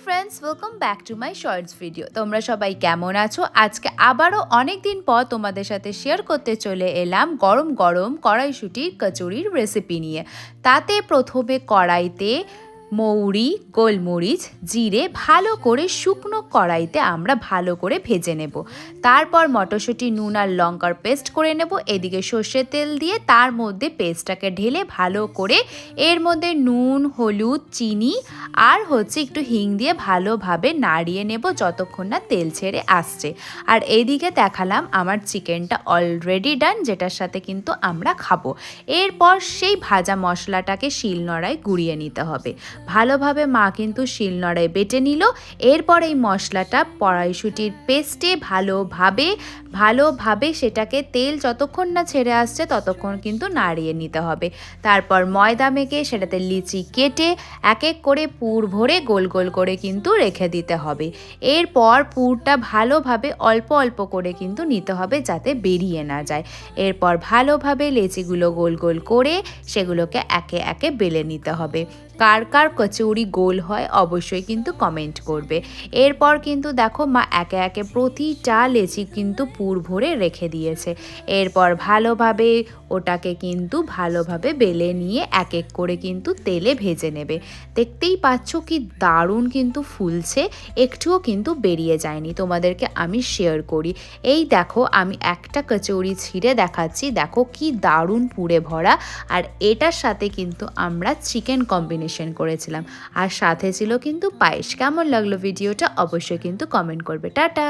Friends, welcome back to my shorts video. তোমরা সবাই কেমন আছো? আজকে আবারও অনেক দিন পর তোমাদের সাথে শেয়ার করতে চলে এলাম গরম গরম কড়াইশুঁটির কচুরির রেসিপি নিয়ে। তাতে প্রথমে কড়াইতে মৌরি, গোলমরিচ, জিরে ভালো করে শুকনো কড়াইতে আমরা ভালো করে ভেজে নেব। তারপর মটরশুঁটি, নুন আর লঙ্কার পেস্ট করে নেব। এদিকে সর্ষের তেল দিয়ে তার মধ্যে পেস্টটাকে ঢেলে ভালো করে এর মধ্যে নুন, হলুদ, চিনি আর একটু হিং দিয়ে ভালোভাবে নাড়িয়ে নেব যতক্ষণ না তেল ছেড়ে আসছে। আর এইদিকে দেখালাম আমার চিকেনটা অলরেডি ডান, যেটার সাথে কিন্তু আমরা খাবো। এরপর সেই ভাজা মশলাটাকে শিলনোড়ায় গুঁড়িয়ে নিতে হবে। ভালোভাবে মা কিন্তু শিলনোড়ায় বেটে নিল। এরপর এই মশলাটা কড়াইশুঁটির পেস্টে ভালোভাবে সেটাকে তেল যতক্ষণ না ছেড়ে আসছে ততক্ষণ কিন্তু নাড়িয়ে নিতে হবে। তারপর ময়দা মেখে সেটাতে লিচি কেটে এক এক করে পুর ভরে গোল গোল করে কিন্তু রেখে দিতে হবে। এরপর পুরটা ভালোভাবে অল্প অল্প করে কিন্তু নিতে হবে যাতে বেরিয়ে না যায়। এরপর ভালোভাবে লেচিগুলো গোল গোল করে সেগুলোকে একে একে বেলে নিতে হবে। কার কার কচুরি গোল হয় অবশ্যই কিন্তু কমেন্ট করবে। এরপর কিন্তু দেখো মা একে একে প্রতিটা লেচি কিন্তু পুর ভরে রেখে দিয়েছে। এরপর ভালোভাবে ওটাকে কিন্তু ভালোভাবে বেলে নিয়ে এক এক করে কিন্তু তেলে ভেজে নেবে। দেখতেই পাচ্ছ কি দারুণ কিন্তু ফুলছে, একটুও কিন্তু বেরিয়ে যায়নি। তোমাদেরকে আমি শেয়ার করি, এই দেখো আমি একটা কচুরি ছিঁড়ে দেখাচ্ছি, দেখো কি দারুণ পুরে ভরা। আর এটার সাথে কিন্তু আমরা চিকেন কম্বিনেশন করেছিলাম, আর সাথে ছিল কিন্তু পায়েস। কেমন লাগলো ভিডিওটা অবশ্যই কিন্তু কমেন্ট করবে। টাটা।